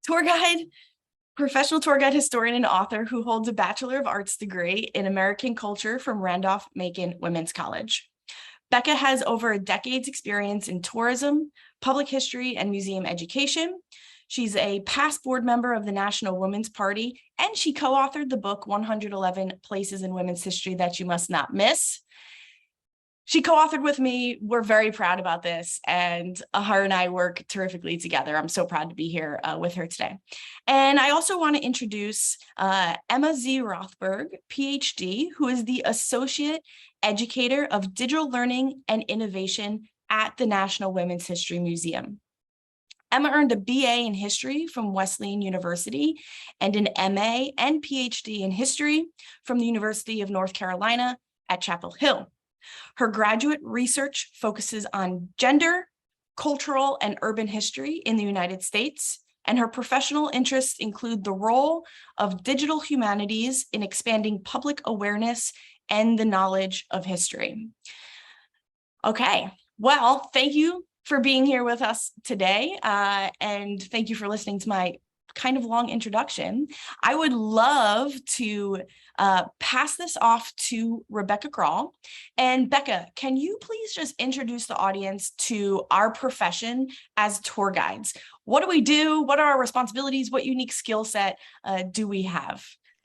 tour guide, professional tour guide, historian, and author who holds a Bachelor of Arts degree in American Culture from Randolph-Macon Women's College. Becca has over a decade's experience in tourism, public history, and museum education. She's a past board member of the National Women's Party, and she co-authored the book 111 Places in Women's History That You Must Not Miss. She co-authored with me. We're very proud about this, and her and I work terrifically together. I'm so proud to be here with her today. And I also want to introduce Emma Z. Rothberg, PhD, who is the Associate Educator of Digital Learning and Innovation at the National Women's History Museum. Emma earned a BA in history from Wesleyan University and an MA and PhD in history from the University of North Carolina at Chapel Hill. Her graduate research focuses on gender, cultural, and urban history in the United States, and her professional interests include the role of digital humanities in expanding public awareness and the knowledge of history. Okay, well, thank you for being here with us today, and thank you for listening to my kind of long introduction. I would love to pass this off to Rebecca Grawl. And Becca, can you please just introduce the audience to our profession as tour guides? What do we do? What are our responsibilities? What unique skill set do we have?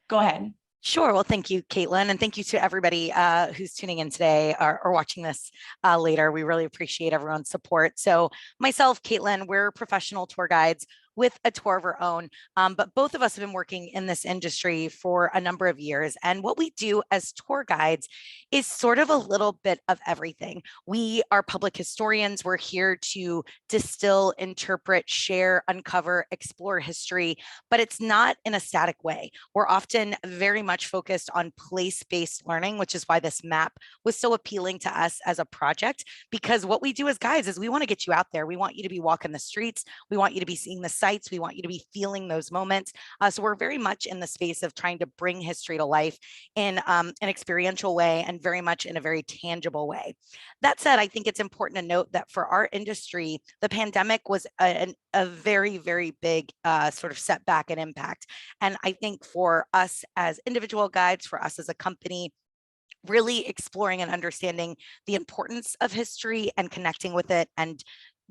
Go ahead. Sure. Well, thank you, Kaitlin, and thank you to everybody who's tuning in today or watching this later. We really appreciate everyone's support. So myself, Kaitlin, we're professional tour guides with a tour of our own, but both of us have been working in this industry for a number of years. And what we do as tour guides is sort of a little bit of everything. We are public historians. We're here to distill, interpret, share, uncover, explore history, but it's not in a static way. We're often very much focused on place-based learning, which is why this map was so appealing to us as a project, because what we do as guides is we want to get you out there. We want you to be walking the streets. We want you to be seeing the sights. We want you to be feeling those moments. So we're very much in the space of trying to bring history to life in an experiential way and very much in a very tangible way. That said, I think it's important to note that for our industry, the pandemic was a very, very big sort of setback and impact. And I think for us as individual guides, for us as a company, really exploring and understanding the importance of history and connecting with it and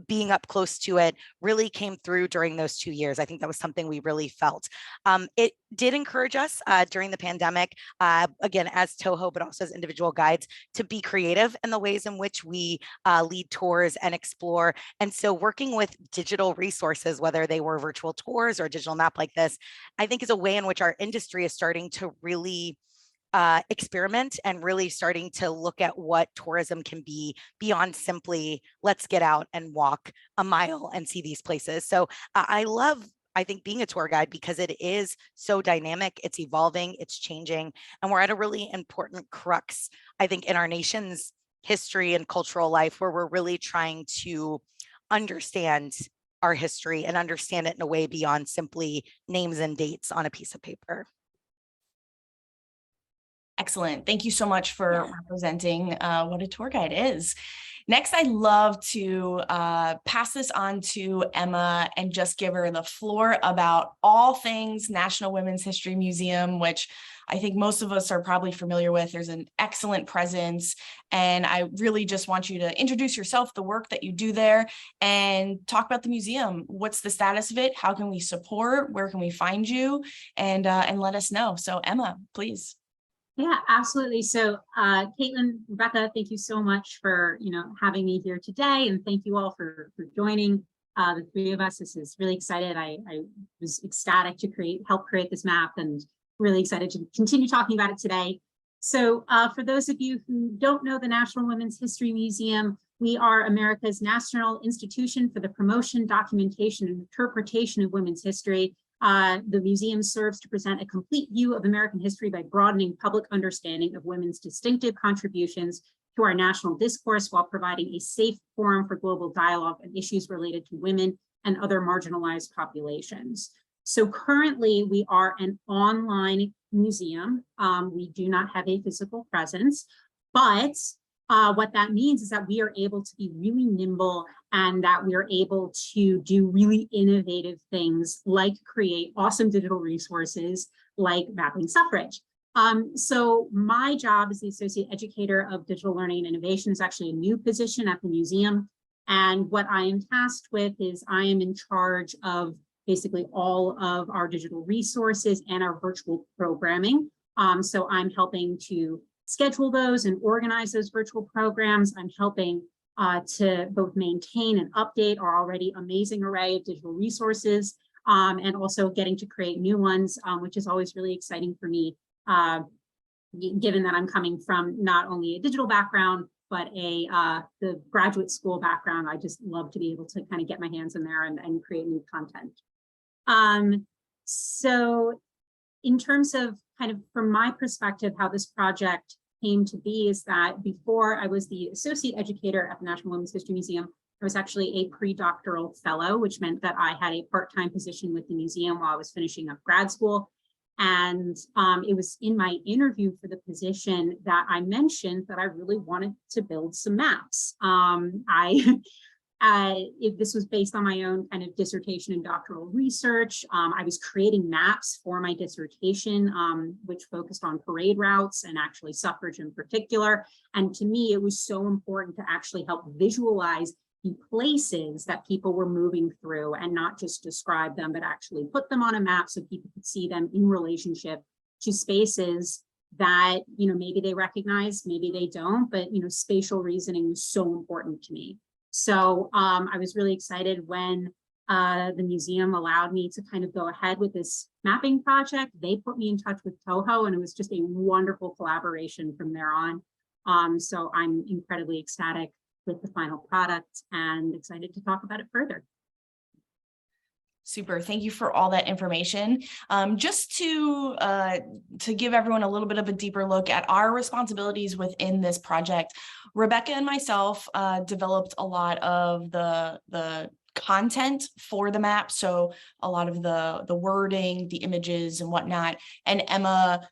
being up close to it really came through during those 2 years. I think that was something we really felt. It did encourage us during the pandemic, again, as TOHO, but also as individual guides, to be creative in the ways in which we lead tours and explore. And so working with digital resources, whether they were virtual tours or a digital map like this, I think is a way in which our industry is starting to really experiment and really starting to look at what tourism can be beyond simply let's get out and walk a mile and see these places. So I think being a tour guide because it is so dynamic, it's evolving, it's changing, and we're at a really important crux, I think, in our nation's history and cultural life where we're really trying to understand our history and understand it in a way beyond simply names and dates on a piece of paper. Excellent. Thank you so much for representing what a tour guide is. Next, I'd love to pass this on to Emma and just give her the floor about all things National Women's History Museum, which I think most of us are probably familiar with. There's an excellent presence, and I really just want you to introduce yourself, the work that you do there, and talk about the museum. What's the status of it? How can we support? Where can we find you? And let us know. So Emma, please. Yeah, absolutely. So Kaitlin, Rebecca, thank you so much for having me here today, and thank you all for joining the three of us. This is really excited. I was ecstatic to help create this map, and really excited to continue talking about it today. So for those of you who don't know the National Women's History Museum, we are America's national institution for the promotion, documentation, and interpretation of women's history. The museum serves to present a complete view of American history by broadening public understanding of women's distinctive contributions to our national discourse while providing a safe forum for global dialogue on issues related to women and other marginalized populations. So currently we are an online museum. We do not have a physical presence, but What that means is that we are able to be really nimble and that we are able to do really innovative things like create awesome digital resources like Mapping Suffrage. So my job as the Associate Educator of Digital Learning and Innovation is actually a new position at the museum. And what I am tasked with is I am in charge of basically all of our digital resources and our virtual programming. So I'm helping to schedule those and organize those virtual programs. I'm helping to both maintain and update our already amazing array of digital resources, and also getting to create new ones, which is always really exciting for me, given that I'm coming from not only a digital background, but the graduate school background. I just love to be able to kind of get my hands in there and create new content. So in terms of kind of from my perspective, how this project came to be is that before I was the associate educator at the National Women's History Museum, I was actually a pre-doctoral fellow, which meant that I had a part-time position with the museum while I was finishing up grad school. And it was in my interview for the position that I mentioned that I really wanted to build some maps. This was based on my own kind of dissertation and doctoral research. I was creating maps for my dissertation, which focused on parade routes and actually suffrage in particular. And to me, it was so important to actually help visualize the places that people were moving through and not just describe them, but actually put them on a map so people could see them in relationship to spaces that, you know, maybe they recognize, maybe they don't, but, you know, spatial reasoning was so important to me. So I was really excited when the museum allowed me to kind of go ahead with this mapping project. They put me in touch with TOHO, and it was just a wonderful collaboration from there on. So I'm incredibly ecstatic with the final product and excited to talk about it further. Super. Thank you for all that information. Just to give everyone a little bit of a deeper look at our responsibilities within this project, Rebecca and myself developed a lot of the content for the map. So a lot of the wording, the images and whatnot. And Emma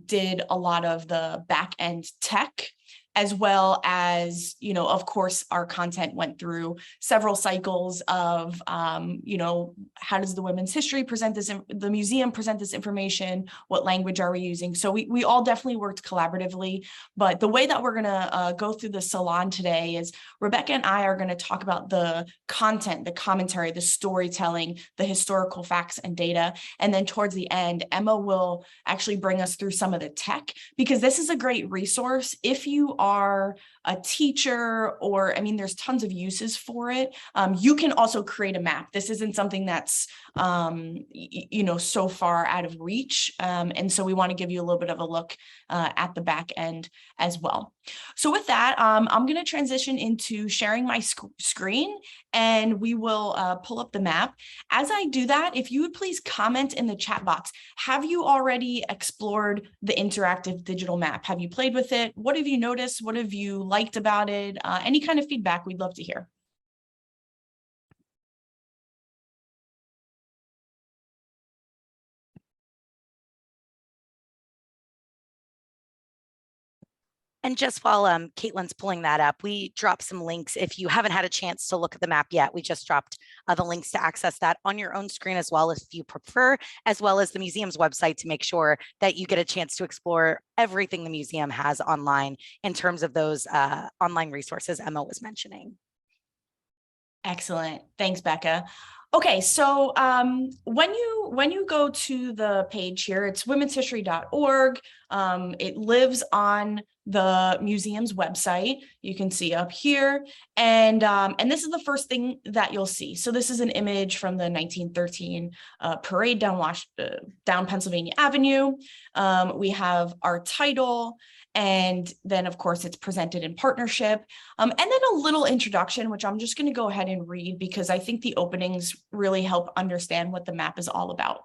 did a lot of the back end tech, as well as, you know, of course, our content went through several cycles of, you know, how does the women's history present this, the museum present this information, what language are we using? So we all definitely worked collaboratively, but the way that we're gonna go through the salon today is Rebecca and I are gonna talk about the content, the commentary, the storytelling, the historical facts and data. And then towards the end, Emma will actually bring us through some of the tech, because this is a great resource if you are a teacher, or, I mean, there's tons of uses for it. You can also create a map. This isn't something that's, you know, so far out of reach. And so we want to give you a little bit of a look at the back end as well. So with that, I'm going to transition into sharing my screen, and we will pull up the map. As I do that, if you would please comment in the chat box, have you already explored the interactive digital map? Have you played with it? What have you noticed? What have you liked about it? Any kind of feedback we'd love to hear. And just while Caitlin's pulling that up, we dropped some links. If you haven't had a chance to look at the map yet, we just dropped the links to access that on your own screen as well, if you prefer, as well as the museum's website, to make sure that you get a chance to explore everything the museum has online in terms of those online resources Emma was mentioning. Excellent. Thanks, Becca. Okay, so when you go to the page here, it's womenshistory.org. It lives on the museum's website. You can see up here, and this is the first thing that you'll see. So this is an image from the 1913 parade down Pennsylvania Avenue. We have our title, and then of course it's presented in partnership, and then a little introduction, which I'm just going to go ahead and read because I think the openings really help understand what the map is all about.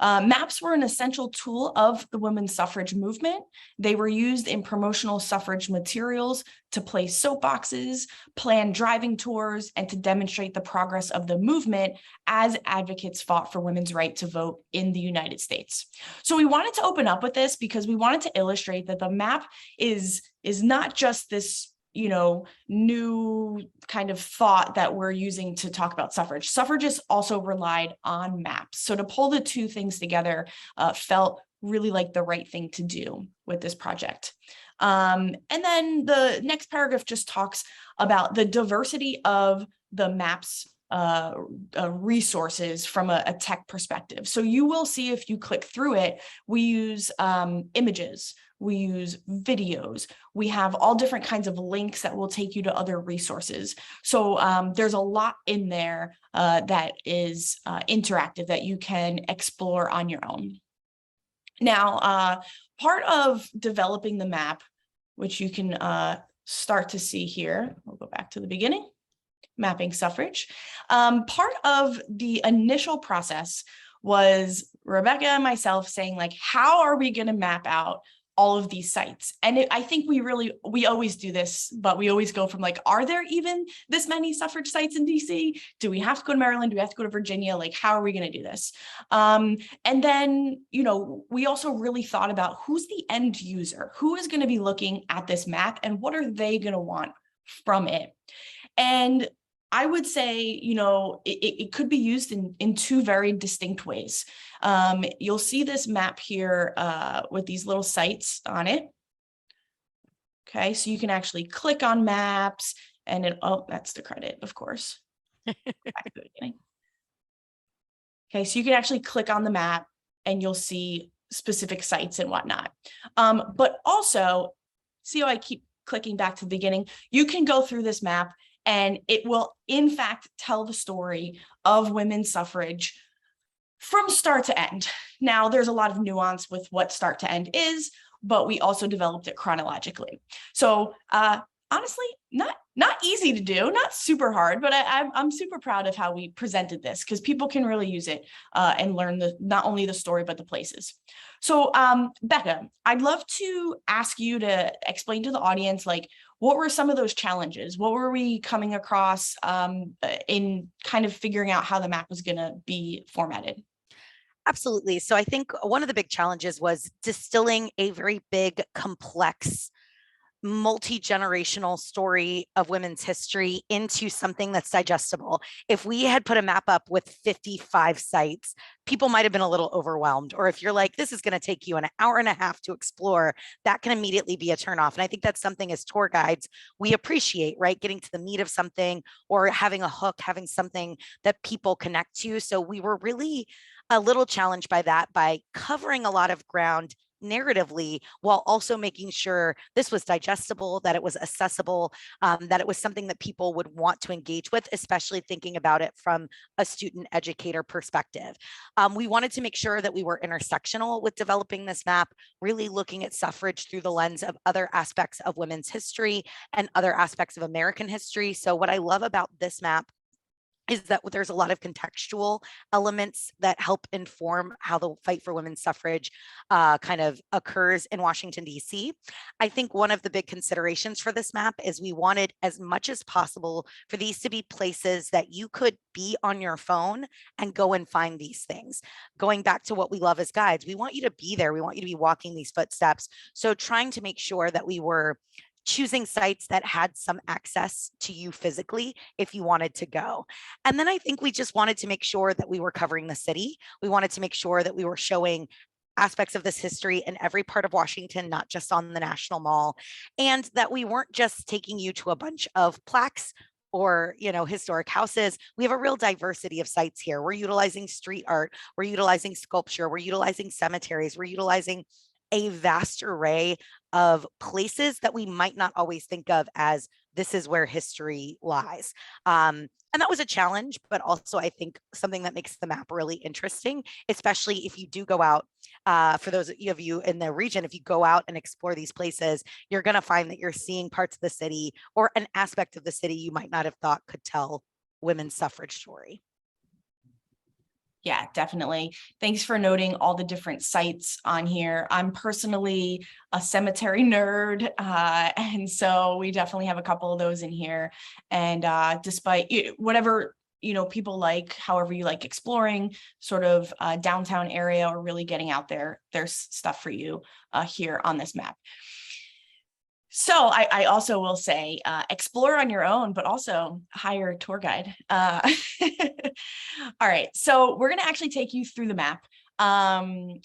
Maps were an essential tool of the women's suffrage movement. They were used in promotional suffrage materials to place soapboxes, plan driving tours, and to demonstrate the progress of the movement as advocates fought for women's right to vote in the United States. So we wanted to open up with this because we wanted to illustrate that the map is not just this new kind of thought that we're using to talk about suffrage. Suffragists also relied on maps. So to pull the two things together felt really like the right thing to do with this project. And then the next paragraph just talks about the diversity of the maps resources from a tech perspective. So you will see if you click through it, we use images, we use videos, we have all different kinds of links that will take you to other resources. So there's a lot in there that is interactive that you can explore on your own. Now, part of developing the map, which you can start to see here, we'll go back to the beginning. Mapping suffrage. Part of the initial process was Rebecca and myself saying, like, how are we going to map out all of these sites? And I think we always do this, but we always go from like, are there even this many suffrage sites in DC? Do we have to go to Maryland? Do we have to go to Virginia? Like, how are we going to do this? And then, we also really thought about who's the end user, who is going to be looking at this map and what are they going to want from it? And I would say, it could be used in two very distinct ways. You'll see this map here with these little sites on it. Okay, so you can actually click on maps and that's the credit, of course. Back to the beginning. Okay, so you can actually click on the map and you'll see specific sites and whatnot. But also, see how I keep clicking back to the beginning? You can go through this map and it will, in fact, tell the story of women's suffrage from start to end. Now, there's a lot of nuance with what start to end is, but we also developed it chronologically. So honestly, not easy to do, not super hard, but I'm super proud of how we presented this because people can really use it and learn not only the story, but the places. So Becca, I'd love to ask you to explain to the audience, like, what were some of those challenges? What were we coming across in kind of figuring out how the map was going to be formatted? Absolutely. So I think one of the big challenges was distilling a very big, complex, multi-generational story of women's history into something that's digestible. If we had put a map up with 55 sites, people might have been a little overwhelmed. Or if you're like, this is going to take you an hour and a half to explore, that can immediately be a turnoff. And I think that's something as tour guides, we appreciate, right? Getting to the meat of something or having a hook, having something that people connect to. So we were really a little challenged by that, by covering a lot of ground narratively, while also making sure this was digestible, that it was accessible, that it was something that people would want to engage with, especially thinking about it from a student educator perspective. We wanted to make sure that we were intersectional with developing this map, really looking at suffrage through the lens of other aspects of women's history and other aspects of American history. So what I love about this map is that there's a lot of contextual elements that help inform how the fight for women's suffrage kind of occurs in Washington, D.C. I think one of the big considerations for this map is we wanted as much as possible for these to be places that you could be on your phone and go and find these things. Going back to what we love as guides, we want you to be there. We want you to be walking these footsteps. So trying to make sure that we were choosing sites that had some access to you physically if you wanted to go. And then I think we just wanted to make sure that we were covering the city. We wanted to make sure that we were showing aspects of this history in every part of Washington, not just on the National Mall, and that we weren't just taking you to a bunch of plaques or, historic houses. We have a real diversity of sites here. We're utilizing street art, we're utilizing sculpture, we're utilizing cemeteries, we're utilizing a vast array of places that we might not always think of as this is where history lies. And that was a challenge, but also I think something that makes the map really interesting, especially if you do go out, for those of you in the region, if you go out and explore these places, you're going to find that you're seeing parts of the city or an aspect of the city you might not have thought could tell women's suffrage story. Yeah, definitely. Thanks for noting all the different sites on here. I'm personally a cemetery nerd, and so we definitely have a couple of those in here. And despite whatever people like, however you like exploring sort of downtown area or really getting out there, there's stuff for you here on this map. So I also will say, explore on your own, but also hire a tour guide. All right, so we're going to actually take you through the map. As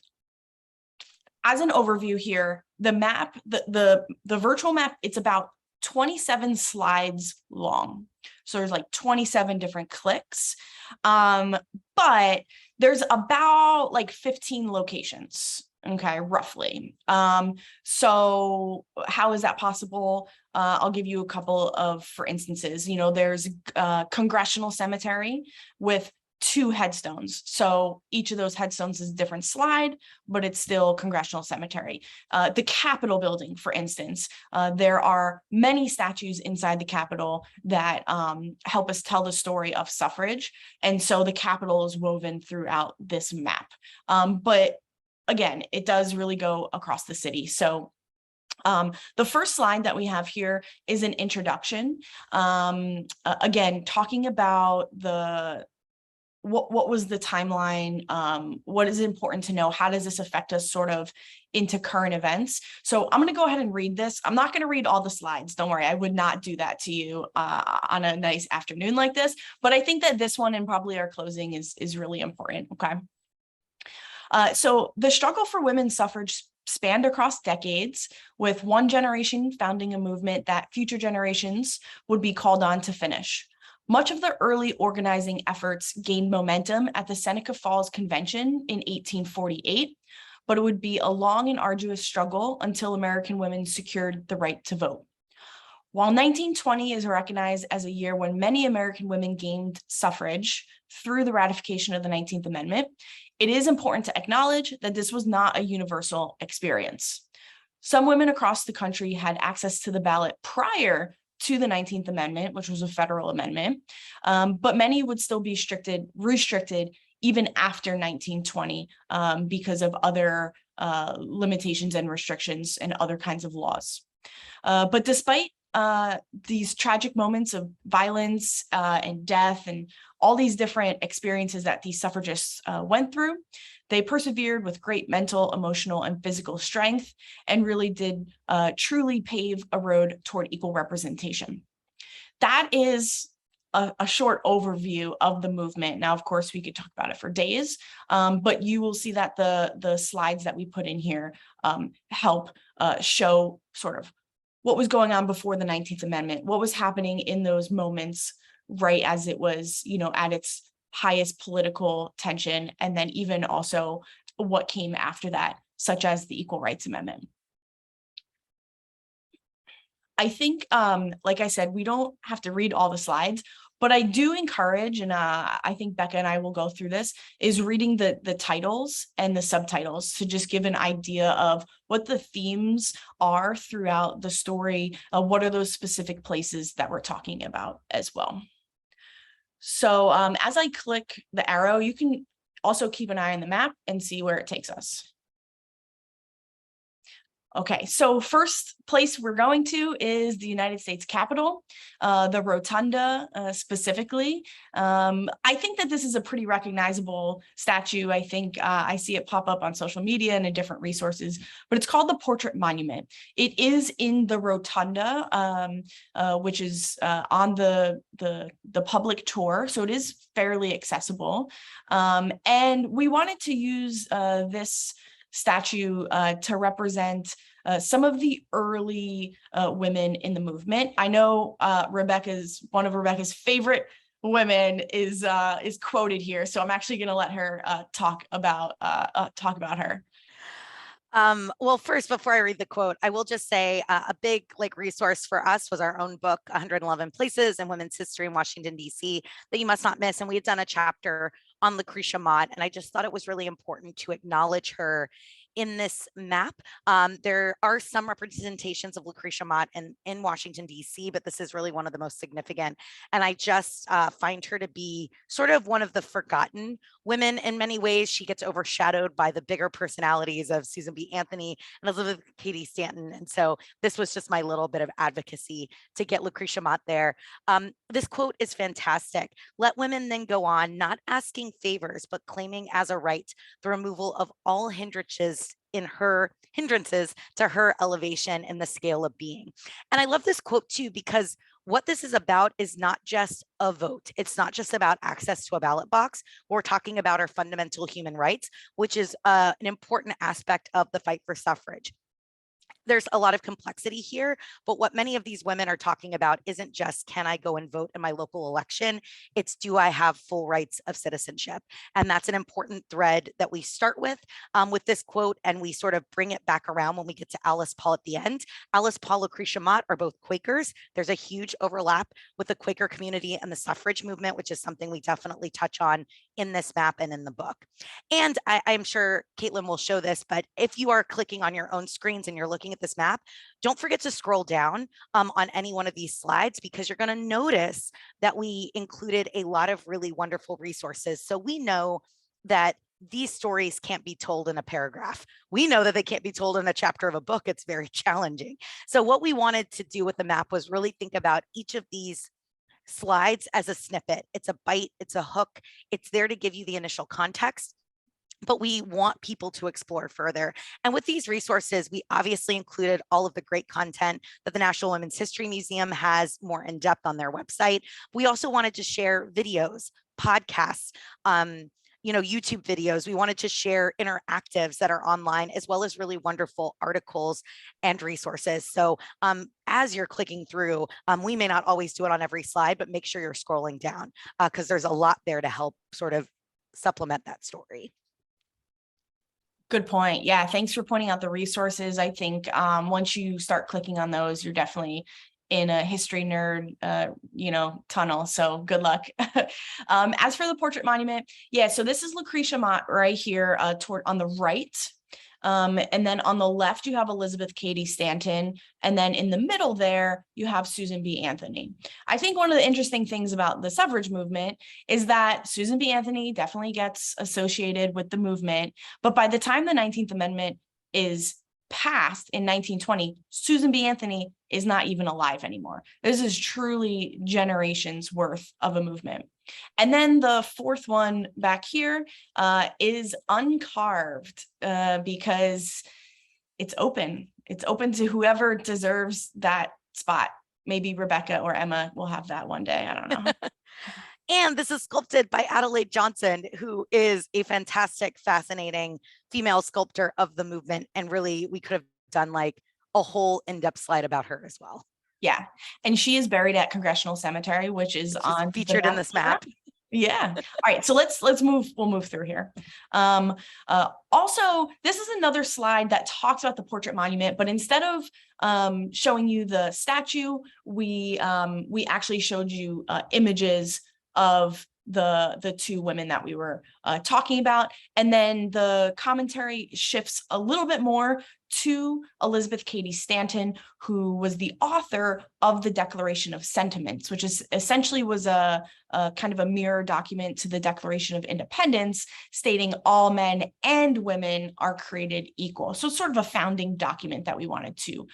an overview here, the map, the virtual map, it's about 27 slides long. So there's like 27 different clicks, but there's about like 15 locations. Okay, roughly. So how is that possible? I'll give you a couple of, for instances, there's a congressional cemetery with 2 headstones. So each of those headstones is a different slide, but it's still congressional cemetery. The Capitol building, for instance, there are many statues inside the Capitol that help us tell the story of suffrage. And so the Capitol is woven throughout this map. But again, it does really go across the city. So the first slide that we have here is an introduction. Again, talking about what was the timeline? What is important to know? How does this affect us sort of into current events? So I'm going to go ahead and read this. I'm not going to read all the slides. Don't worry. I would not do that to you on a nice afternoon like this. But I think that this one and probably our closing is really important. Okay. So the struggle for women's suffrage spanned across decades, with one generation founding a movement that future generations would be called on to finish. Much of the early organizing efforts gained momentum at the Seneca Falls Convention in 1848, but it would be a long and arduous struggle until American women secured the right to vote. While 1920 is recognized as a year when many American women gained suffrage through the ratification of the 19th Amendment, it is important to acknowledge that this was not a universal experience. Some women across the country had access to the ballot prior to the 19th Amendment, which was a federal amendment, but many would still be restricted even after 1920 because of other limitations and restrictions and other kinds of laws. But despite these tragic moments of violence and death and all these different experiences that these suffragists went through, they persevered with great mental, emotional, and physical strength and really did truly pave a road toward equal representation. That is a short overview of the movement. Now, of course, we could talk about it for days, but you will see that the slides that we put in here help show sort of what was going on before the 19th Amendment, what was happening in those moments right as it was, at its highest political tension, and then even also what came after that, such as the Equal Rights Amendment. I think, like I said, we don't have to read all the slides, but I do encourage, and I think Becca and I will go through this, is reading the titles and the subtitles to just give an idea of what the themes are throughout the story. What are those specific places that we're talking about as well? So as I click the arrow, you can also keep an eye on the map and see where it takes us. Okay, so first place we're going to is the United States Capitol, the Rotunda specifically. I think that this is a pretty recognizable statue. I think I see it pop up on social media and in different resources, but it's called the Portrait Monument. It is in the Rotunda, which is on the public tour, so it is fairly accessible. And we wanted to use this statue to represent some of the early women in the movement. I know one of Rebecca's favorite women is quoted here, so I'm actually going to let her talk about her. Well, first, before I read the quote, I will just say a big resource for us was our own book, 111 Places in Women's History in Washington, D.C., that you must not miss. And we had done a chapter on Lucretia Mott, and I just thought it was really important to acknowledge her in this map. There are some representations of Lucretia Mott in Washington, D.C., but this is really one of the most significant. And I just find her to be sort of one of the forgotten women in many ways. She gets overshadowed by the bigger personalities of Susan B. Anthony and Elizabeth Cady Stanton. And so this was just my little bit of advocacy to get Lucretia Mott there. This quote is fantastic. Let women then go on, not asking favors, but claiming as a right the removal of all hindrances to her elevation in the scale of being. And I love this quote too, because what this is about is not just a vote. It's not just about access to a ballot box. We're talking about our fundamental human rights, which is an important aspect of the fight for suffrage. There's a lot of complexity here, but what many of these women are talking about isn't just, can I go and vote in my local election? It's, do I have full rights of citizenship? And that's an important thread that we start with this quote, and we sort of bring it back around when we get to Alice Paul at the end. Alice Paul, Lucretia Mott are both Quakers. There's a huge overlap with the Quaker community and the suffrage movement, which is something we definitely touch on in this map and in the book. And I'm sure Kaitlin will show this, but if you are clicking on your own screens and you're looking at this map, don't forget to scroll down on any one of these slides, because you're going to notice that we included a lot of really wonderful resources. So we know that these stories can't be told in a paragraph. We know that they can't be told in a chapter of a book. It's very challenging. So what we wanted to do with the map was really think about each of these slides as a snippet. It's a bite, it's a hook. It's there to give you the initial context, but we want people to explore further. And with these resources, we obviously included all of the great content that the National Women's History Museum has more in depth on their website. We also wanted to share videos, podcasts, YouTube videos. We wanted to share interactives that are online, as well as really wonderful articles and resources. So as you're clicking through, we may not always do it on every slide, but make sure you're scrolling down because there's a lot there to help sort of supplement that story. Good point. Yeah, thanks for pointing out the resources. I think once you start clicking on those, you're definitely in a history nerd, tunnel. So good luck. As for the portrait monument, yeah, so this is Lucretia Mott right here on the right. And then on the left, you have Elizabeth Cady Stanton. And then in the middle there, you have Susan B. Anthony. I think one of the interesting things about the suffrage movement is that Susan B. Anthony definitely gets associated with the movement. But by the time the 19th Amendment is passed in 1920, Susan B. Anthony is not even alive anymore. This is truly generations worth of a movement. And then the fourth one back here is uncarved because it's open. It's open to whoever deserves that spot. Maybe Rebecca or Emma will have that one day. I don't know. And this is sculpted by Adelaide Johnson, who is a fantastic, fascinating female sculptor of the movement. And really, we could have done like a whole in-depth slide about her as well. Yeah. And she is buried at Congressional Cemetery, which is featured in this map. Yeah. All right. So let's move. We'll move through here. Also, this is another slide that talks about the portrait monument, but instead of showing you the statue, we actually showed you images of the two women that we were talking about. And then the commentary shifts a little bit more to Elizabeth Cady Stanton, who was the author of the Declaration of Sentiments, which is essentially was a kind of a mirror document to the Declaration of Independence, stating all men and women are created equal. So it's sort of a founding document that we wanted to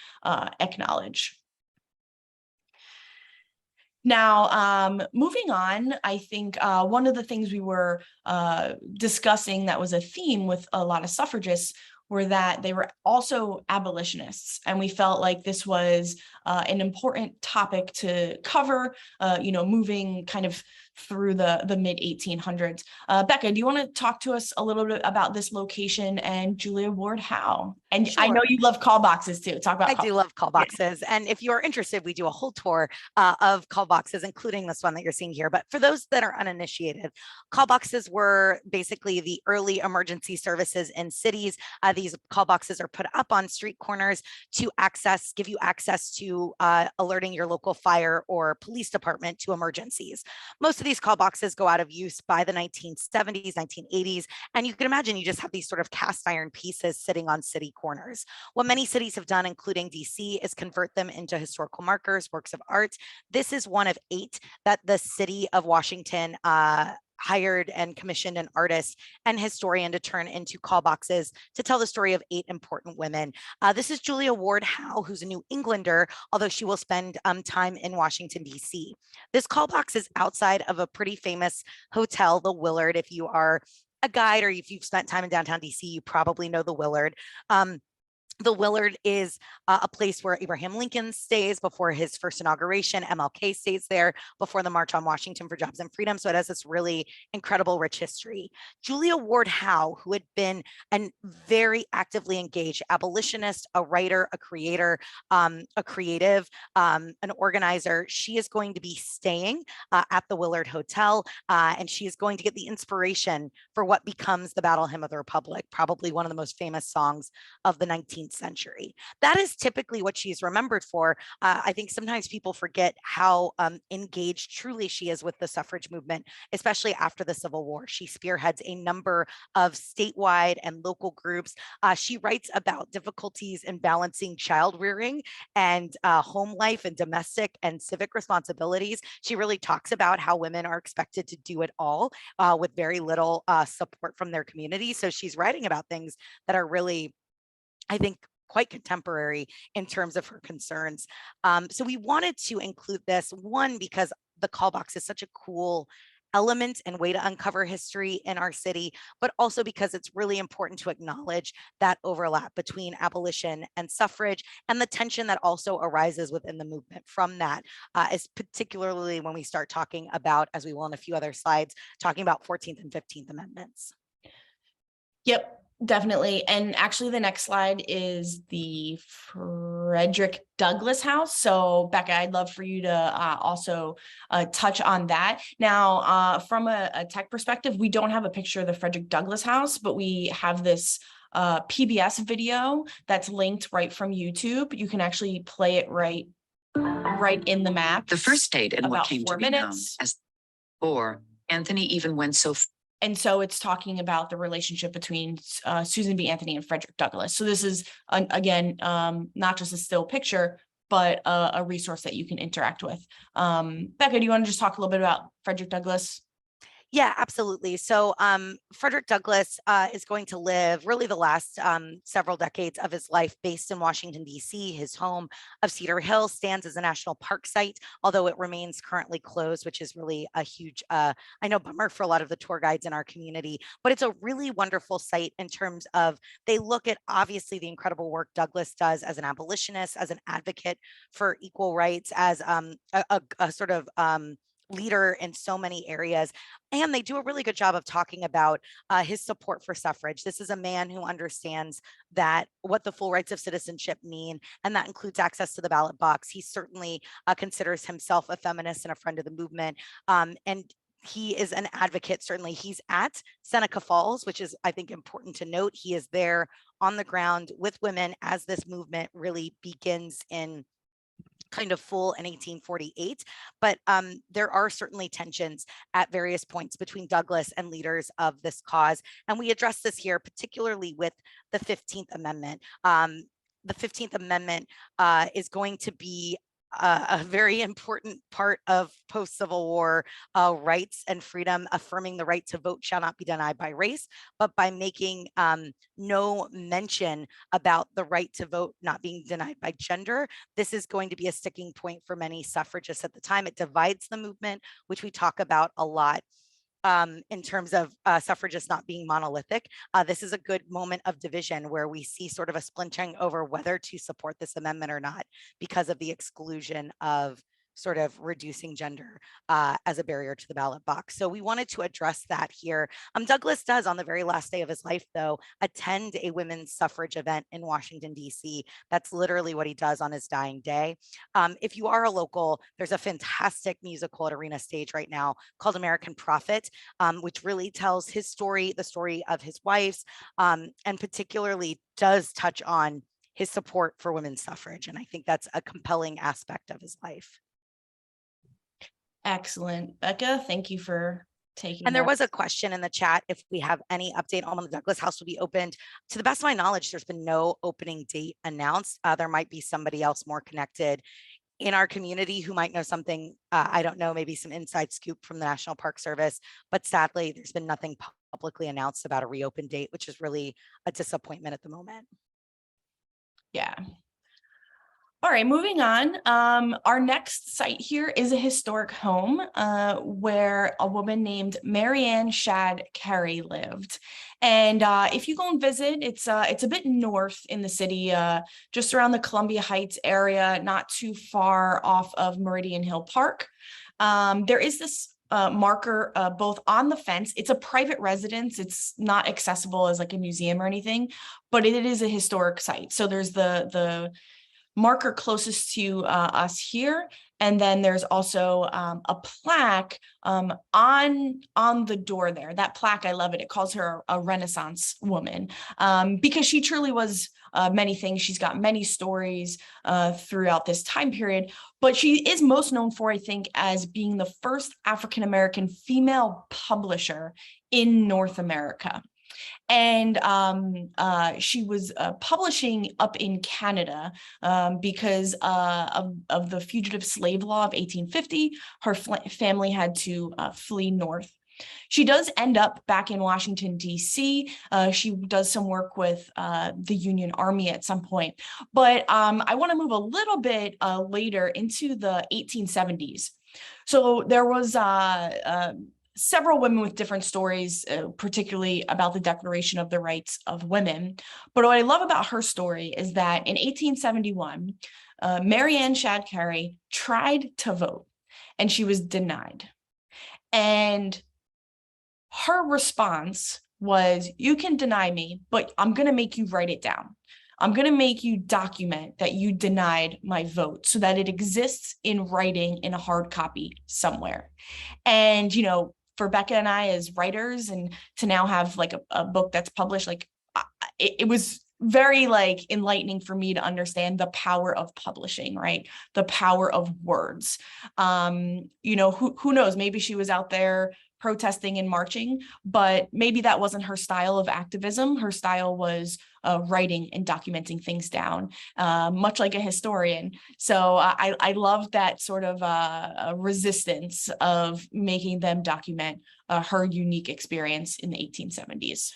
acknowledge. Now, moving on, I think one of the things we were discussing that was a theme with a lot of suffragists were that they were also abolitionists. And we felt like this was an important topic to cover, moving kind of through the mid-1800s. Becca, do you want to talk to us a little bit about this location and Julia Ward Howe? And sure. I know you love call boxes too. Talk about I do love call boxes. Yeah. And if you're interested, we do a whole tour of call boxes, including this one that you're seeing here. But for those that are uninitiated, call boxes were basically the early emergency services in cities. These call boxes are put up on street corners to give you access to alerting your local fire or police department to emergencies. Most of these call boxes go out of use by the 1970s, 1980s, and you can imagine you just have these sort of cast iron pieces sitting on city corners. What many cities have done, including DC, is convert them into historical markers, works of art. This is one of 8 that the city of Washington hired and commissioned an artist and historian to turn into call boxes to tell the story of 8 important women. This is Julia Ward Howe, who's a New Englander, although she will spend time in Washington, D.C. This call box is outside of a pretty famous hotel, the Willard. If you are a guide or if you've spent time in downtown DC, you probably know the Willard. The Willard is a place where Abraham Lincoln stays before his first inauguration. MLK stays there before the March on Washington for Jobs and Freedom. So it has this really incredible, rich history. Julia Ward Howe, who had been a very actively engaged abolitionist, a writer, a creator, a creative, an organizer, she is going to be staying at the Willard Hotel, and she is going to get the inspiration for what becomes the Battle Hymn of the Republic, probably one of the most famous songs of the 19th century. That is typically what she's remembered for. I think sometimes people forget how engaged truly she is with the suffrage movement, especially after the Civil War. She spearheads a number of statewide and local groups. She writes about difficulties in balancing child rearing and home life and domestic and civic responsibilities. She really talks about how women are expected to do it all with very little support from their community. So she's writing about things that are really, I think, quite contemporary in terms of her concerns. So we wanted to include this, one, because the call box is such a cool element and way to uncover history in our city, but also because it's really important to acknowledge that overlap between abolition and suffrage and the tension that also arises within the movement from that, is particularly when we start talking about, as we will in a few other slides, talking about 14th and 15th Amendments. Yep. Definitely. And actually the next slide is the Frederick Douglass House. So Becca, I'd love for you to also touch on that. Now, from a tech perspective, we don't have a picture of the Frederick Douglass House, but we have this PBS video that's linked right from YouTube. You can actually play it right in the map. The first date in what came to be known minutes. as or Anthony even went so And so it's talking about the relationship between Susan B. Anthony and Frederick Douglass. So this is, again, not just a still picture, but a resource that you can interact with. Becca, do you want to just talk a little bit about Frederick Douglass? Yeah, absolutely. So Frederick Douglass is going to live really the last several decades of his life based in Washington, D.C. His home of Cedar Hill stands as a national park site, although it remains currently closed, which is really a huge, I know, bummer for a lot of the tour guides in our community. But it's a really wonderful site in terms of they look at obviously the incredible work Douglass does as an abolitionist, as an advocate for equal rights, as a sort of leader in so many areas. And they do a really good job of talking about his support for suffrage. This is a man who understands that what the full rights of citizenship mean, and that includes access to the ballot box. He certainly considers himself a feminist and a friend of the movement. And he is an advocate. Certainly he's at Seneca Falls, which is, I think, important to note. He is there on the ground with women as this movement really begins in kind of full in 1848, but there are certainly tensions at various points between Douglass and leaders of this cause. And we address this here, particularly with the 15th Amendment. The 15th Amendment is going to be a very important part of post-Civil War rights and freedom, affirming the right to vote shall not be denied by race, but by making no mention about the right to vote not being denied by gender. This is going to be a sticking point for many suffragists at the time. It divides the movement, which we talk about a lot. In terms of suffragists not being monolithic. This is a good moment of division where we see sort of a splintering over whether to support this amendment or not because of the exclusion of sort of reducing gender as a barrier to the ballot box. So we wanted to address that here. Douglass does, on the very last day of his life, though, attend a women's suffrage event in Washington, D.C. That's literally what he does on his dying day. If you are a local, there's a fantastic musical at Arena Stage right now called American Prophet, which really tells his story, the story of his wife's, and particularly does touch on his support for women's suffrage. And I think that's a compelling aspect of his life. Excellent. Becca, thank you for taking And there that. was a question in the chat if we have any update on when the Douglas House will be opened. To the best of my knowledge, there's been no opening date announced. There might be somebody else more connected in our community who might know something. I don't know, maybe some inside scoop from the National Park Service, but sadly, there's been nothing publicly announced about a reopen date, which is really a disappointment at the moment. Yeah. All right, moving on. Our next site here is a historic home where a woman named Marianne Shad Carey lived. And if you go and visit, it's a bit north in the city, just around the Columbia Heights area, not too far off of Meridian Hill Park. There is this marker both on the fence. It's a private residence. It's not accessible as like a museum or anything, but it is a historic site. So there's the marker closest to us here. And then there's also a plaque on the door there. That plaque, I love it. It calls her a Renaissance woman because she truly was many things. She's got many stories throughout this time period, but she is most known for, I think, as being the first African-American female publisher in North America. And she was publishing up in Canada because of the fugitive slave law of 1850. Her family had to flee north. She does end up back in Washington, D.C. She does some work with the Union Army at some point. But I want to move a little bit later into the 1870s. So there was several women with different stories, particularly about the Declaration of the Rights of Women. But what I love about her story is that in 1871, Marianne Shad Carey tried to vote and she was denied. And her response was, you can deny me, but I'm going to make you write it down. I'm going to make you document that you denied my vote so that it exists in writing in a hard copy somewhere. And, you know, for Becca and I as writers, and to now have like a book that's published, like it was very like enlightening for me to understand the power of publishing, right? The power of words. You know, who knows, maybe she was out there protesting and marching, but maybe that wasn't her style of activism. Her style was writing and documenting things down, much like a historian. So I love that sort of resistance of making them document her unique experience in the 1870s.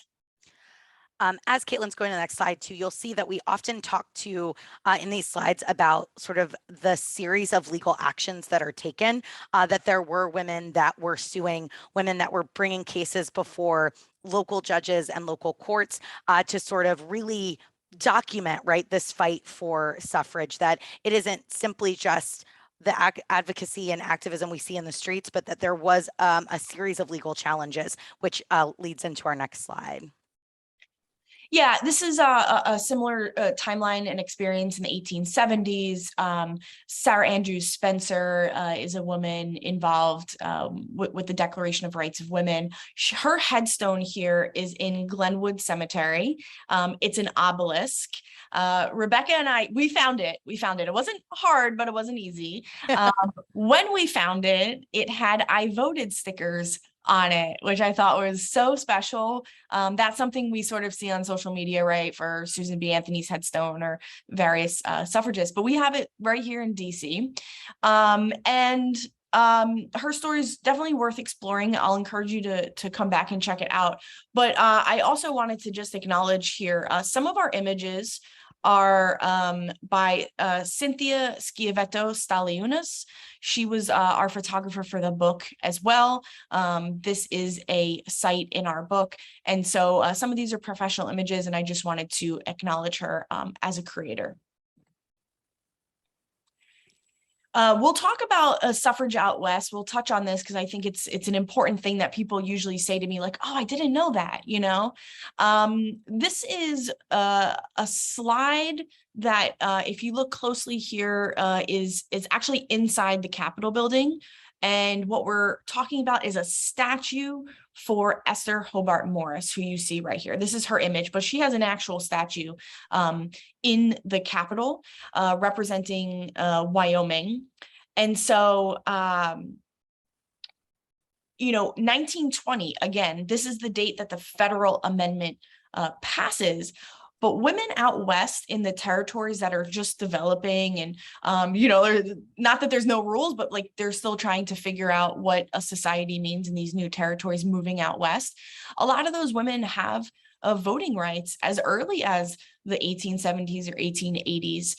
As Caitlin's going to the next slide too, you'll see that we often talk to in these slides about sort of the series of legal actions that are taken, that there were women that were suing, women that were bringing cases before local judges and local courts to sort of really document, right, this fight for suffrage, that it isn't simply just the advocacy and activism we see in the streets, but that there was a series of legal challenges, which leads into our next slide. Yeah, this is a similar timeline and experience in the 1870s. Sarah Andrews Spencer is a woman involved with the Declaration of Rights of Women. Her headstone here is in Glenwood Cemetery. It's an obelisk. Rebecca and I, we found it. It wasn't hard, but it wasn't easy. When we found it, it had "I voted" stickers on it, which I thought was so special. That's something we sort of see on social media, right, for Susan B. Anthony's headstone or various suffragists, but we have it right here in DC. And her story is definitely worth exploring. I'll encourage you to come back and check it out. But I also wanted to just acknowledge here, some of our images are by Cynthia Schiavetto Staliunas. She was our photographer for the book as well. This is a site in our book. And so some of these are professional images, and I just wanted to acknowledge her as a creator. We'll talk about suffrage out west. We'll touch on this because I think it's an important thing that people usually say to me, like, oh, I didn't know that, you know. This is a slide that if you look closely here is actually inside the Capitol building. And what we're talking about is a statue for Esther Hobart Morris, who you see right here. This is her image, but she has an actual statue in the Capitol representing Wyoming. And so 1920, again, this is the date that the federal amendment passes. But women out west in the territories that are just developing and, not that there's no rules, but like they're still trying to figure out what a society means in these new territories moving out west. A lot of those women have voting rights as early as the 1870s or 1880s.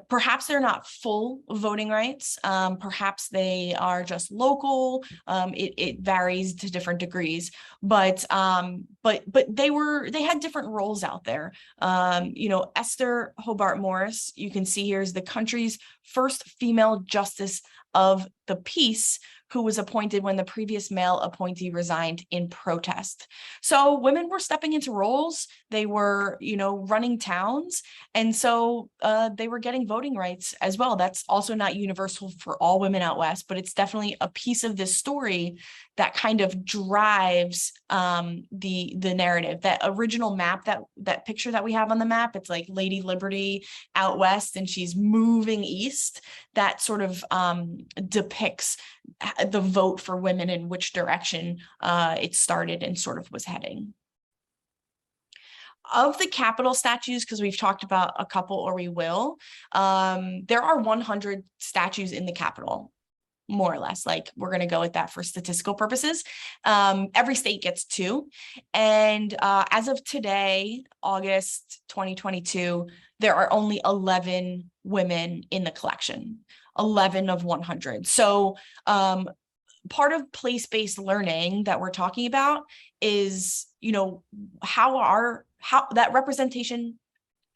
Perhaps they're not full voting rights. Perhaps they are just local. It varies to different degrees, but they had different roles out there. Esther Hobart Morris, you can see here, is the country's first female justice of the peace, who was appointed when the previous male appointee resigned in protest. So women were stepping into roles. They were, running towns. And so they were getting voting rights as well. That's also not universal for all women out west, but it's definitely a piece of this story that kind of drives the narrative. That original map, that picture that we have on the map, it's like Lady Liberty out west and she's moving east. That sort of depicts the vote for women and which direction it started and sort of was heading. Of the Capitol statues, because we've talked about a couple, or we will, there are 100 statues in the Capitol, more or less. Like, we're going to go with that for statistical purposes. Every state gets 2. And as of today, August 2022, there are only 11 women in the collection, 11 of 100. So part of place-based learning that we're talking about is, how that representation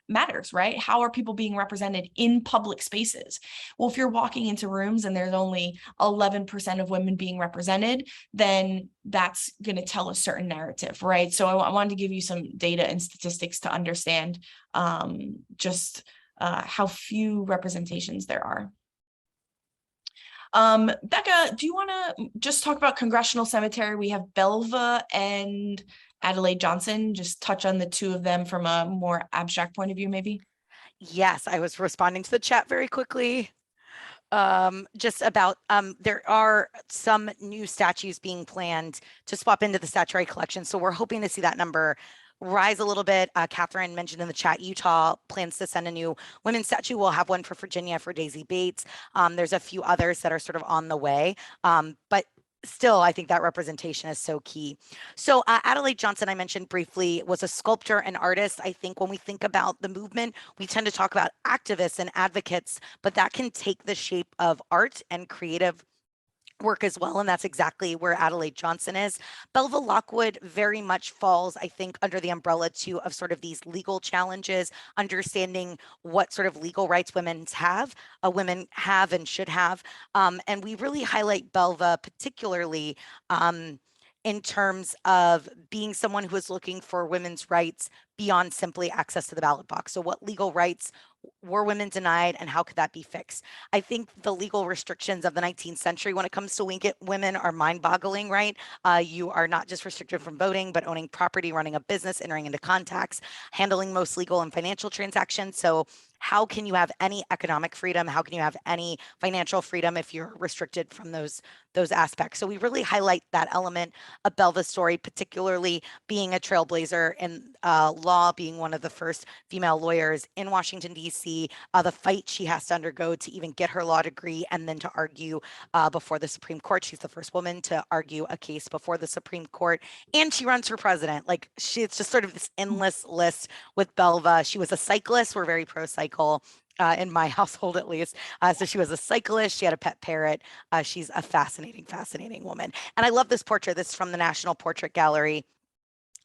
matters, right? How are people being represented in public spaces? Well, if you're walking into rooms and there's only 11% of women being represented, then that's going to tell a certain narrative, right? So I wanted to give you some data and statistics to understand just how few representations there are. Becca, do you want to just talk about Congressional Cemetery? We have Belva and Adelaide Johnson. Just touch on the 2 of them from a more abstract point of view, maybe. Yes, I was responding to the chat very quickly. Just about there are some new statues being planned to swap into the statuary collection. So we're hoping to see that number rise a little bit. Catherine mentioned in the chat, Utah plans to send a new women's statue. We'll have one for Virginia for Daisy Bates. There's a few others that are sort of on the way. But still, I think that representation is so key. So Adelaide Johnson, I mentioned briefly, was a sculptor and artist. I think when we think about the movement, we tend to talk about activists and advocates, but that can take the shape of art and creative work as well, and that's exactly where Adelaide Johnson is. Belva Lockwood very much falls, I think, under the umbrella too of sort of these legal challenges, understanding what sort of legal rights women have and should have, and we really highlight Belva particularly in terms of being someone who is looking for women's rights beyond simply access to the ballot box. So what legal rights were women denied and how could that be fixed? I think the legal restrictions of the 19th century when it comes to women are mind-boggling, right? You are not just restricted from voting, but owning property, running a business, entering into contacts, handling most legal and financial transactions. So how can you have any economic freedom? How can you have any financial freedom if you're restricted from those aspects? So we really highlight that element of Belva's story, particularly being a trailblazer in law, being one of the first female lawyers in Washington, D.C., the fight she has to undergo to even get her law degree and then to argue before the Supreme Court. She's the first woman to argue a case before the Supreme Court, and she runs for president. Like, it's just sort of this endless list with Belva. She was a cyclist. We're very pro-cycle in my household, at least. So she was a cyclist. She had a pet parrot. She's a fascinating, fascinating woman. And I love this portrait. This is from the National Portrait Gallery.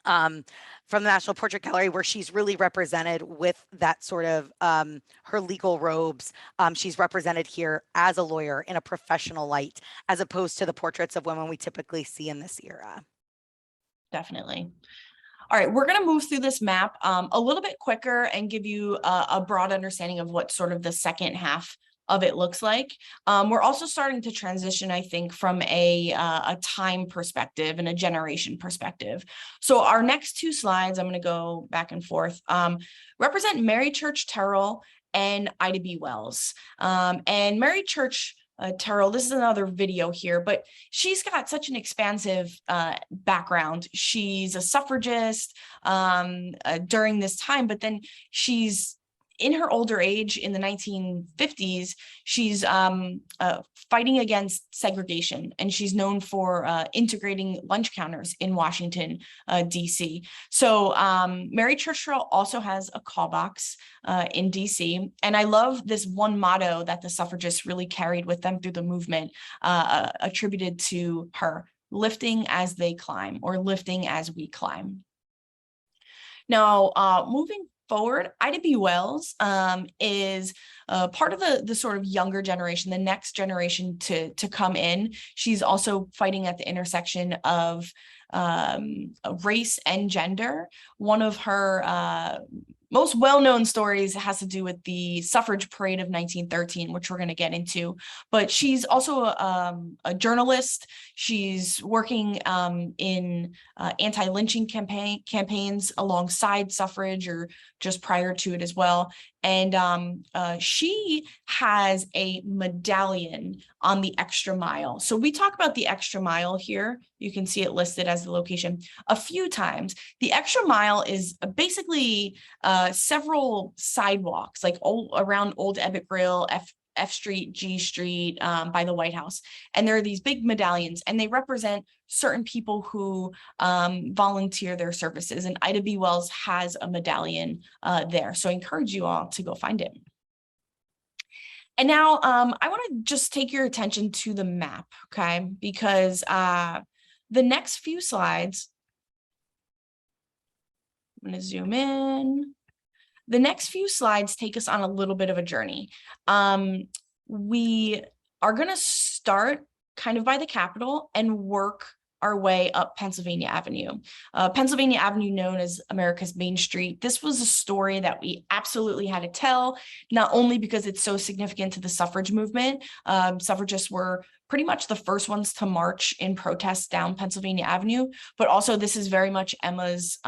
Where she's really represented with that sort of her legal robes. She's represented here as a lawyer in a professional light, as opposed to the portraits of women we typically see in this era. Definitely. All right, we're going to move through this map a little bit quicker and give you a broad understanding of what sort of the second half of it looks like. We're also starting to transition, I think, from a time perspective and a generation perspective. So our next 2 slides, I'm going to go back and forth, represent Mary Church Terrell and Ida B. Wells. And Mary Church Terrell. This is another video here, but she's got such an expansive background. She's a suffragist during this time, but then she's in her older age in the 1950s, she's fighting against segregation, and she's known for integrating lunch counters in Washington, D.C. So Mary Churchill also has a call box in D.C. And I love this one motto that the suffragists really carried with them through the movement, attributed to her: lifting as they climb, or lifting as we climb. Now, moving forward, Ida B. Wells is part of the sort of younger generation, the next generation to come in. She's also fighting at the intersection of race and gender. One of her most well-known stories has to do with the suffrage parade of 1913, which we're going to get into. But she's also a journalist. She's working in anti-lynching campaigns alongside suffrage, or just prior to it as well. And she has a medallion on the extra mile. So we talk about the extra mile here. You can see it listed as the location a few times. The extra mile is basically several sidewalks, like around Old Ebbitt Grill, F Street, G Street, by the White House. And there are these big medallions, and they represent certain people who volunteer their services. And Ida B. Wells has a medallion there. So I encourage you all to go find it. And now I want to just take your attention to the map, okay? Because the next few slides, I'm going to zoom in. The next few slides take us on a little bit of a journey. We are going to start kind of by the Capitol and work our way up Pennsylvania Avenue. Pennsylvania Avenue, known as America's Main Street. This was a story that we absolutely had to tell, not only because it's so significant to the suffrage movement. Suffragists were pretty much the first ones to march in protest down Pennsylvania Avenue, but also this is very much Emma's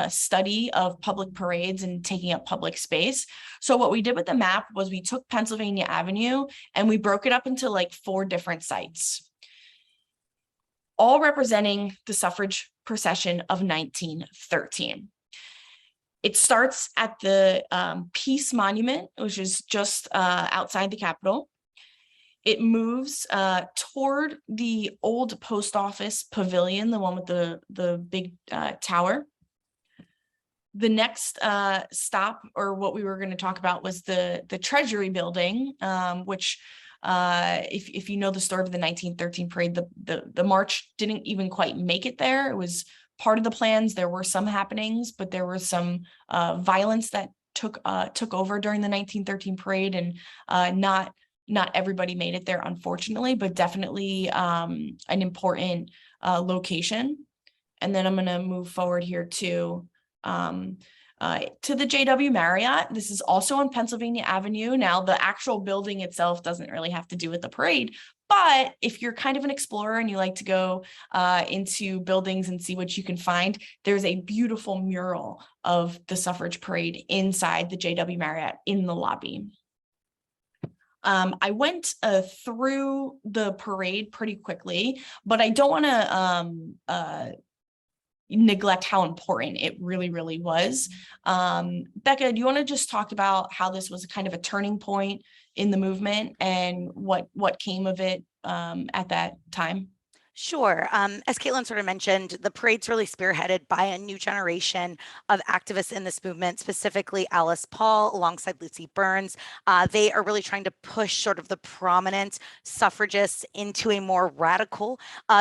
study of public parades and taking up public space. So what we did with the map was we took Pennsylvania Avenue and we broke it up into like 4 different sites, all representing the suffrage procession of 1913. It starts at the Peace Monument, which is just outside the Capitol. It moves toward the old post office pavilion, the one with the big tower. The next stop, or what we were going to talk about, was the Treasury building, which if you know the story of the 1913 parade, the march didn't even quite make it there. It was part of the plans. There were some happenings, but there was some violence that took over during the 1913 parade, and not everybody made it there, unfortunately, but definitely an important location. And then I'm going to move forward here to the JW Marriott. This is also on Pennsylvania Avenue. Now, the actual building itself doesn't really have to do with the parade, but if you're kind of an explorer and you like to go into buildings and see what you can find, there's a beautiful mural of the suffrage parade inside the JW Marriott in the lobby. I went through the parade pretty quickly, but I don't want to neglect how important it really, really was. Becca, do you want to just talk about how this was kind of a turning point in the movement and what came of it at that time? Sure. As Kaitlin sort of mentioned, the parade's really spearheaded by a new generation of activists in this movement, specifically Alice Paul alongside Lucy Burns. They are really trying to push sort of the prominent suffragists into a more radical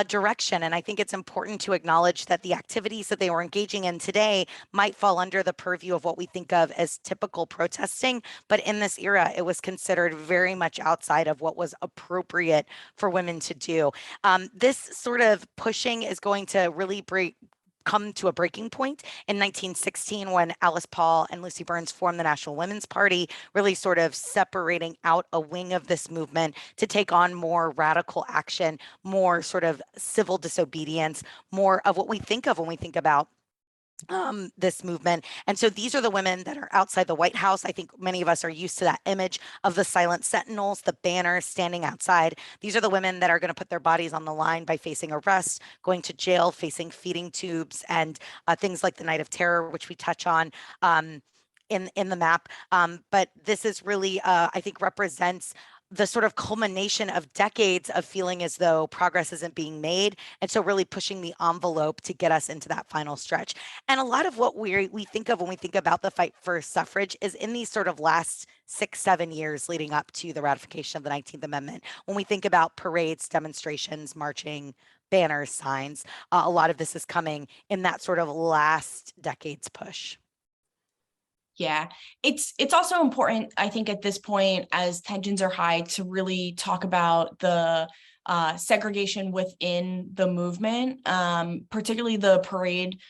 direction. And I think it's important to acknowledge that the activities that they were engaging in today might fall under the purview of what we think of as typical protesting. But in this era, it was considered very much outside of what was appropriate for women to do. This sort of pushing is going to really come to a breaking point in 1916 when Alice Paul and Lucy Burns formed the National Women's Party, really sort of separating out a wing of this movement to take on more radical action, more sort of civil disobedience, more of what we think of when we think about this movement. And so these are the women that are outside the White House. I think many of us are used to that image of the silent sentinels, the banners standing outside. These are the women that are going to put their bodies on the line by facing arrest, going to jail, facing feeding tubes, and things like the Night of Terror, which we touch on in the map. But this is really, I think, represents the sort of culmination of decades of feeling as though progress isn't being made. And so really pushing the envelope to get us into that final stretch. And a lot of what we think of when we think about the fight for suffrage is in these sort of last 6-7 years leading up to the ratification of the 19th Amendment. When we think about parades, demonstrations, marching, banners, signs, a lot of this is coming in that sort of last decade's push. Yeah, it's also important, I think, at this point, as tensions are high, to really talk about the segregation within the movement, particularly the parade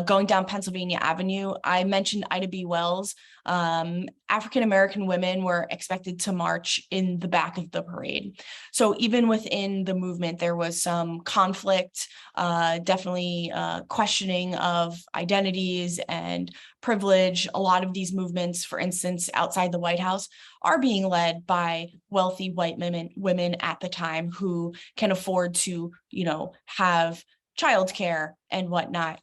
going down Pennsylvania Avenue. I mentioned Ida B. Wells. African-American women were expected to march in the back of the parade. So even within the movement, there was some conflict, definitely questioning of identities and privilege. A lot of these movements, for instance, outside the White House, are being led by wealthy white women at the time who can afford to, have childcare and whatnot.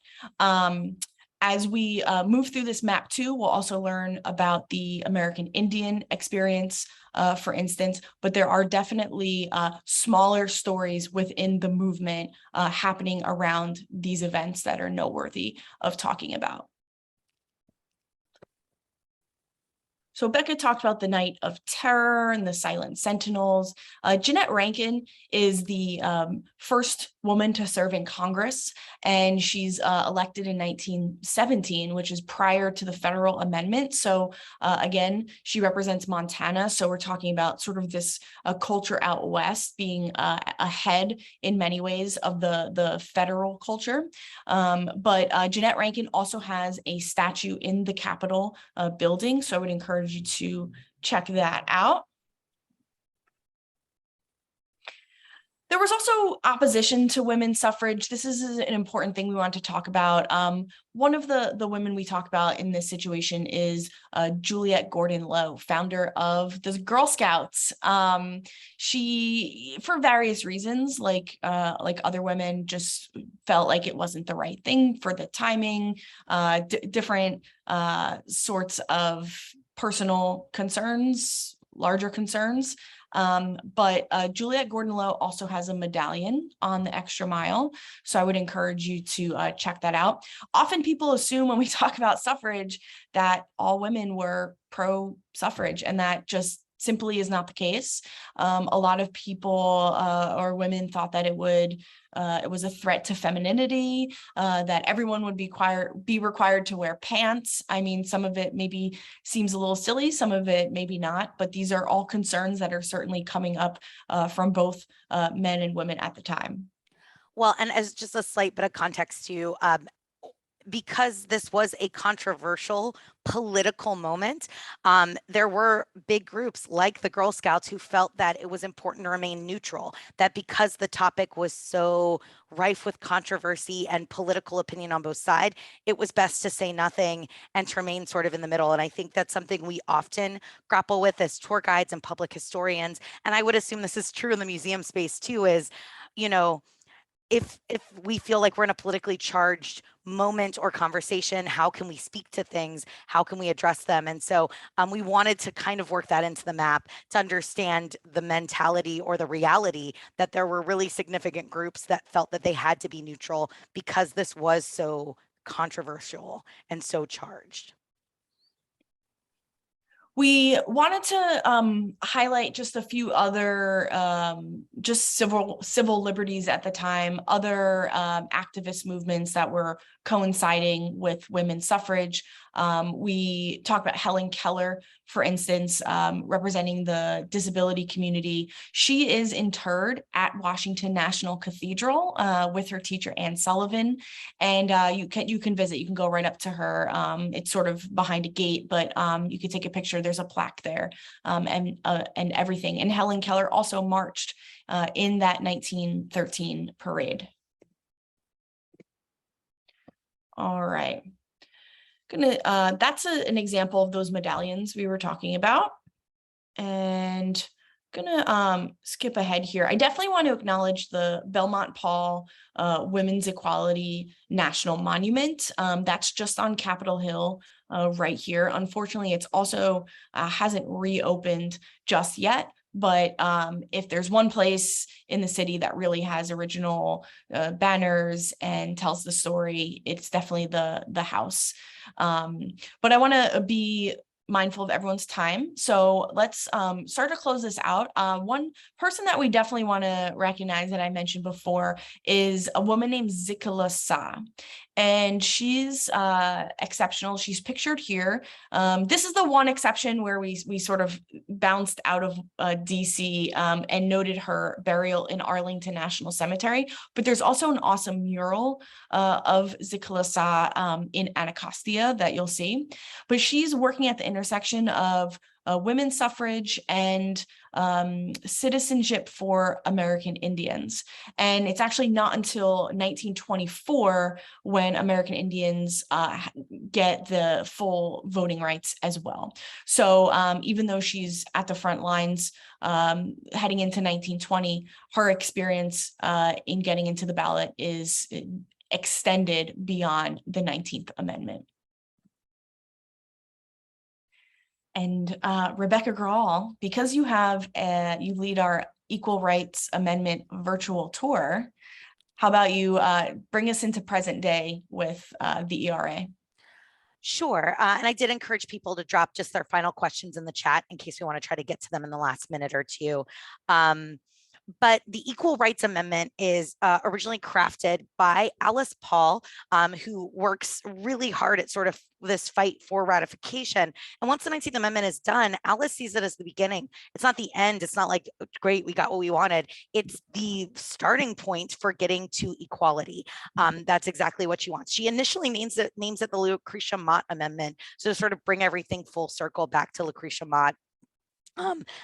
As we move through this map too, we'll also learn about the American Indian experience, for instance, but there are definitely smaller stories within the movement happening around these events that are noteworthy of talking about. So Becca talked about the Night of Terror and the Silent Sentinels. Jeannette Rankin is the first woman to serve in Congress, and she's elected in 1917, which is prior to the federal amendment. So again, she represents Montana. So we're talking about sort of this culture out west being ahead in many ways of the federal culture. But Jeannette Rankin also has a statue in the Capitol building. So I would encourage you to check that out. There was also opposition to women's suffrage. This is an important thing we want to talk about. One of the women we talk about in this situation is Juliette Gordon Low, founder of the Girl Scouts. She, for various reasons, like other women, just felt like it wasn't the right thing for the timing, different sorts of personal concerns, larger concerns. But Juliette Gordon Low also has a medallion on the extra mile. So I would encourage you to check that out. Often people assume when we talk about suffrage that all women were pro-suffrage, and that just simply is not the case. A lot of people or women thought that it was a threat to femininity, that everyone would be required to wear pants. I mean, some of it maybe seems a little silly, some of it maybe not, but these are all concerns that are certainly coming up from both men and women at the time. Well, and as just a slight bit of context too, because this was a controversial political moment, there were big groups like the Girl Scouts who felt that it was important to remain neutral, that because the topic was so rife with controversy and political opinion on both sides, it was best to say nothing and to remain sort of in the middle. And I think that's something we often grapple with as tour guides and public historians. And I would assume this is true in the museum space too, is, if we feel like we're in a politically charged moment or conversation, how can we speak to things? How can we address them? And so we wanted to kind of work that into the map to understand the mentality or the reality that there were really significant groups that felt that they had to be neutral because this was so controversial and so charged. We wanted to highlight just a few other just civil liberties at the time, other activist movements that were coinciding with women's suffrage. We talked about Helen Keller, for instance, representing the disability community. She is interred at Washington National Cathedral with her teacher, Anne Sullivan. And you can visit, you can go right up to her. It's sort of behind a gate, but you can take a picture. There's a plaque there and everything. And Helen Keller also marched in that 1913 parade. All right. That's an example of those medallions we were talking about. And gonna skip ahead here. I definitely want to acknowledge the Belmont Paul Women's Equality National Monument. That's just on Capitol Hill right here. Unfortunately, it's also hasn't reopened just yet. But if there's one place in the city that really has original banners and tells the story, it's definitely the house. But I want to be mindful of everyone's time. So let's start to close this out. One person that we definitely want to recognize that I mentioned before is a woman named Zikala Sa. And she's exceptional. She's pictured here. This is the one exception where we sort of bounced out of DC and noted her burial in Arlington National Cemetery. But there's also an awesome mural of Zikala Sa in Anacostia that you'll see. But she's working at the intersection of women's suffrage and citizenship for American Indians. And it's actually not until 1924 when American Indians get the full voting rights as well. So even though she's at the front lines heading into 1920, her experience in getting into the ballot is extended beyond the 19th Amendment. And Rebecca Grawl, because you lead our Equal Rights Amendment virtual tour, how about you bring us into present day with the ERA? Sure. And I did encourage people to drop just their final questions in the chat in case we want to try to get to them in the last minute or two. But the Equal Rights Amendment is originally crafted by Alice Paul, who works really hard at sort of this fight for ratification. And once the 19th Amendment is done, Alice sees it as the beginning. It's not the end. It's not like, great, we got what we wanted. It's the starting point for getting to equality. That's exactly what she wants. She initially names it the Lucretia Mott Amendment. So to sort of bring everything full circle back to Lucretia Mott.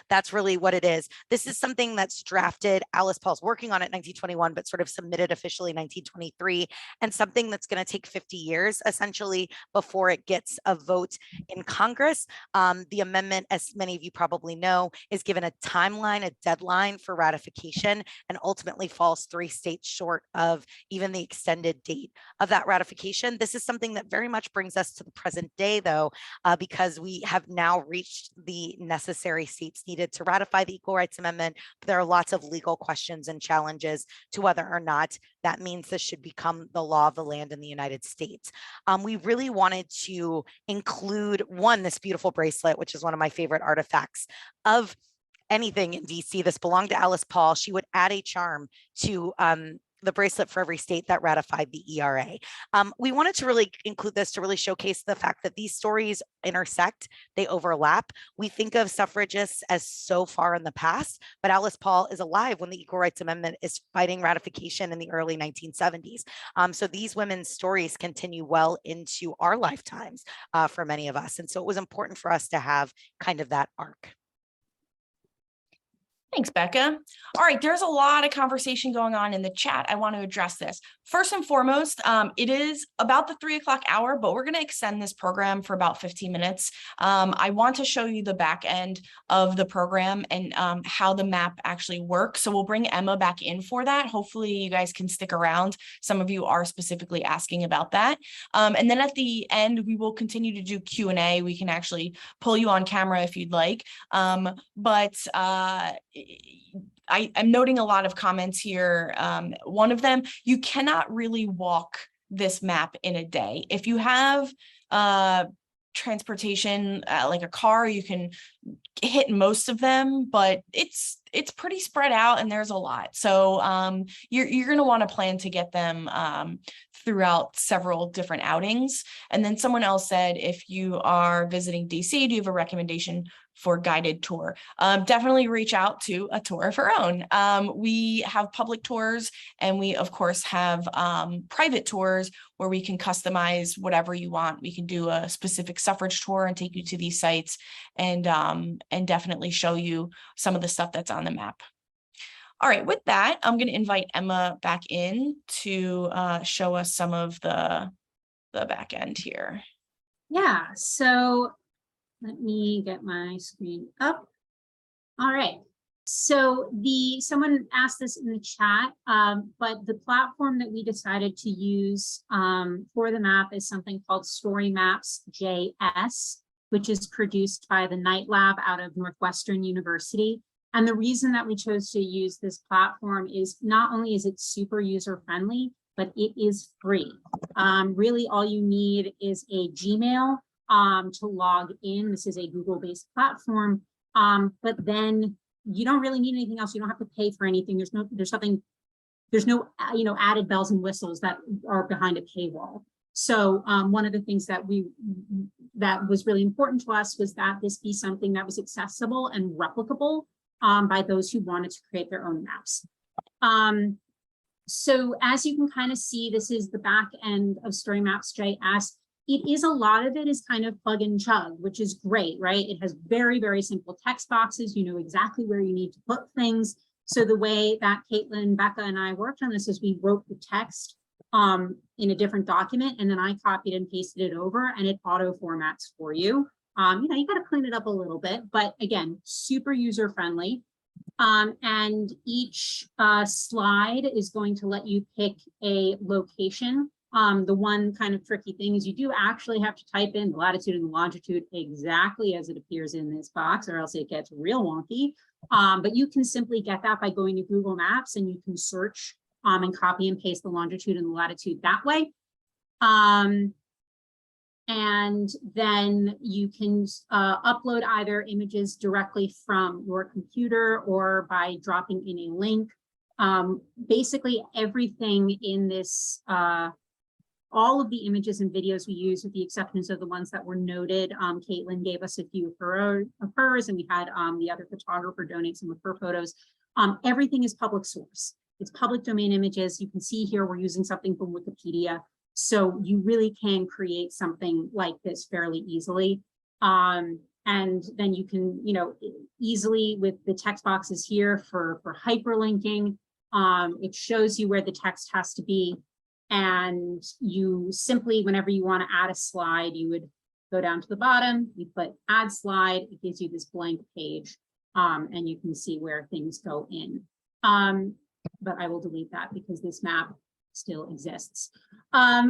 That's really what it is. This is something that's drafted. Alice Paul's working on it in 1921, but sort of submitted officially in 1923, and something that's going to take 50 years essentially before it gets a vote in Congress. The amendment, as many of you probably know, is given a timeline, a deadline for ratification, and ultimately falls 3 states short of even the extended date of that ratification. This is something that very much brings us to the present day, though, because we have now reached the necessary seats needed to ratify the Equal Rights Amendment. But there are lots of legal questions and challenges to whether or not that means this should become the law of the land in the United States. We really wanted to include, one, this beautiful bracelet, which is one of my favorite artifacts of anything in DC. This belonged to Alice Paul. She would add a charm to the bracelet for every state that ratified the ERA. We wanted to really include this to really showcase the fact that these stories intersect, they overlap. We think of suffragists as so far in the past, but Alice Paul is alive when the Equal Rights Amendment is fighting ratification in the early 1970s. So these women's stories continue well into our lifetimes for many of us. And so it was important for us to have kind of that arc. Thanks, Becca. All right, there's a lot of conversation going on in the chat. I want to address this. First and foremost, it is about the 3 o'clock hour, but we're going to extend this program for about 15 minutes. I want to show you the back end of the program and how the map actually works. So we'll bring Emma back in for that. Hopefully you guys can stick around. Some of you are specifically asking about that. And then at the end, we will continue to do Q&A. We can actually pull you on camera if you'd like. I'm noting a lot of comments here. One of them, you cannot really walk this map in a day. If you have transportation like a car, you can hit most of them, but it's pretty spread out and there's a lot. So you're going to want to plan to get them throughout several different outings. And then someone else said, if you are visiting DC, do you have a recommendation for guided tour? Definitely reach out to a tour of her own. We have public tours and we of course have private tours where we can customize whatever you want. We can do a specific suffrage tour and take you to these sites and definitely show you some of the stuff that's on the map. All right, with that, I'm going to invite Emma back in to show us some of the back end here. Yeah, so let me get my screen up. All right. So someone asked this in the chat, but the platform that we decided to use for the map is something called Story Maps JS, which is produced by the Night Lab out of Northwestern University. And the reason that we chose to use this platform is not only is it super user-friendly, but it is free. Really, all you need is a Gmail to log in. This is a Google-based platform, but then you don't really need anything else. You don't have to pay for anything. There's no added bells and whistles that are behind a paywall. So one of the things that was really important to us was that this be something that was accessible and replicable by those who wanted to create their own maps. So as you can kind of see, this is the back end of Story Maps JS. A lot of it is kind of plug and chug, which is great, right? It has very, very simple text boxes. You know exactly where you need to put things. So the way that Kaitlin, Becca, and I worked on this is we wrote the text in a different document, and then I copied and pasted it over, and it auto formats for you. You got to clean it up a little bit, but again, super user friendly. And each slide is going to let you pick a location. The one kind of tricky thing is you do actually have to type in the latitude and the longitude exactly as it appears in this box, or else it gets real wonky. But you can simply get that by going to Google Maps, and you can search and copy and paste the longitude and the latitude that way. And then you can upload either images directly from your computer or by dropping in a link. Basically everything in this, all of the images and videos we use, with the exceptions of the ones that were noted. Kaitlin gave us a few of hers, and we had the other photographer donate some of her photos. Everything is public source. It's public domain images. You can see here we're using something from Wikipedia. So you really can create something like this fairly easily. And then you can, easily with the text boxes here for hyperlinking, it shows you where the text has to be. And you simply, whenever you want to add a slide, you would go down to the bottom, you put add slide, it gives you this blank page, and you can see where things go in. But I will delete that because this map still exists.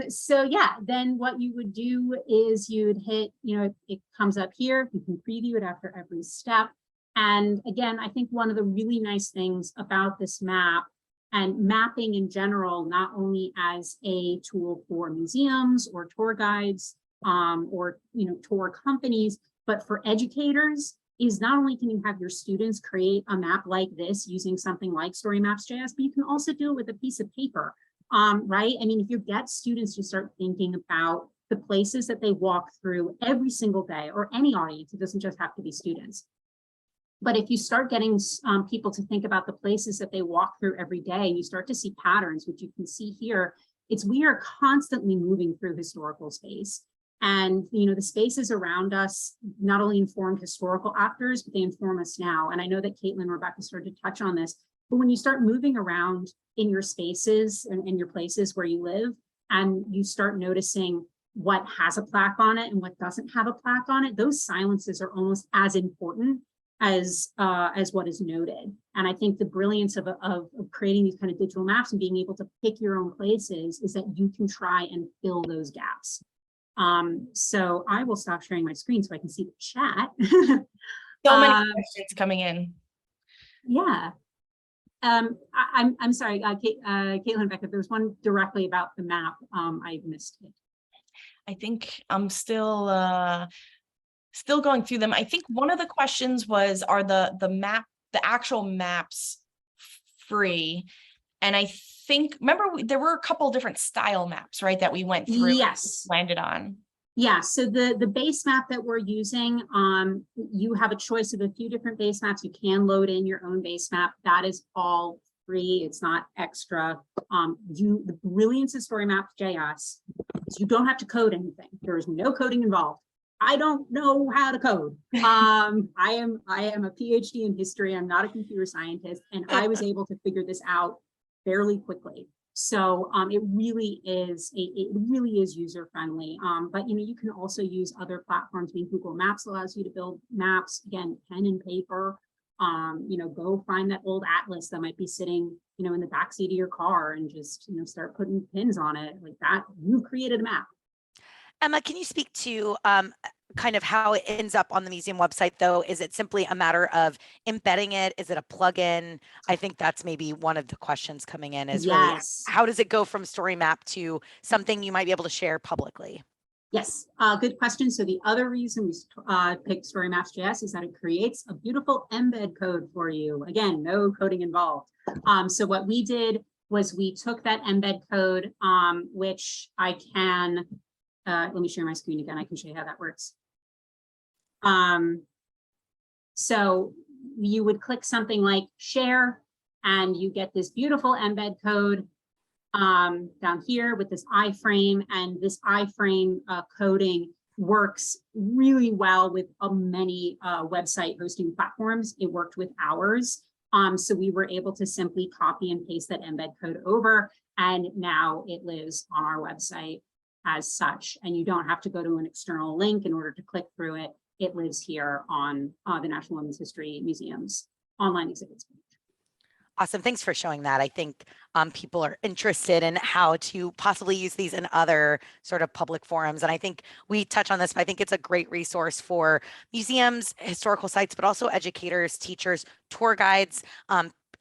So yeah, then what you would do is you'd hit, it comes up here, you can preview it after every step. And again, I think one of the really nice things about this map, and mapping in general, not only as a tool for museums or tour guides or tour companies, but for educators, is not only can you have your students create a map like this using something like Story Maps JS, but you can also do it with a piece of paper, right? I mean, if you get students to start thinking about the places that they walk through every single day, or any audience, it doesn't just have to be students. But if you start getting people to think about the places that they walk through every day, and you start to see patterns, which you can see here, we are constantly moving through historical space. And, the spaces around us not only informed historical actors, but they inform us now. And I know that Kaitlin and Rebecca started to touch on this, but when you start moving around in your spaces and in your places where you live, and you start noticing what has a plaque on it and what doesn't have a plaque on it, those silences are almost as important as what is noted. And I think the brilliance of creating these kind of digital maps and being able to pick your own places is that you can try and fill those gaps. So I will stop sharing my screen so I can see the chat. So many questions coming in. Yeah. I'm sorry, Kaitlin and Becca, there's one directly about the map. I missed it. I think I'm still going through them. I think one of the questions was, are the actual maps free? And I think, remember, there were a couple different style maps, right, that we went through. Yes. Landed on. Yeah, so the base map that we're using, you have a choice of a few different base maps. You can load in your own base map. That is all free. It's not extra. The brilliance of Story Maps JS is you don't have to code anything. There is no coding involved. I don't know how to code. I am a PhD in history. I'm not a computer scientist, and I was able to figure this out fairly quickly. So it really is user friendly. But you know, you can also use other platforms. I mean, Google Maps allows you to build maps, again, pen and paper. You know, go find that old atlas that might be sitting, you know, in the backseat of your car and just, you know, start putting pins on it like that. You've created a map. Emma, can you speak to kind of how it ends up on the museum website, though? Is it simply a matter of embedding it? Is it a plugin? I think that's maybe one of the questions coming in is really, how does it go from story map to something you might be able to share publicly? Yes, good question. So the other reason we picked Story Maps.js is that it creates a beautiful embed code for you. Again, no coding involved. So what we did was we took that embed code, which I can, let me share my screen again. I can show you how that works. So you would click something like share, and you get this beautiful embed code down here with this iframe, and this iframe coding works really well with many website hosting platforms. It worked with ours. So we were able to simply copy and paste that embed code over, and now it lives on our website as such. And you don't have to go to an external link in order to click through it. It lives here on the National Women's History Museum's online exhibits page. Awesome. Thanks for showing that. I think people are interested in how to possibly use these in other sort of public forums. And I think we touch on this, but I think it's a great resource for museums, historical sites, but also educators, teachers, tour guides,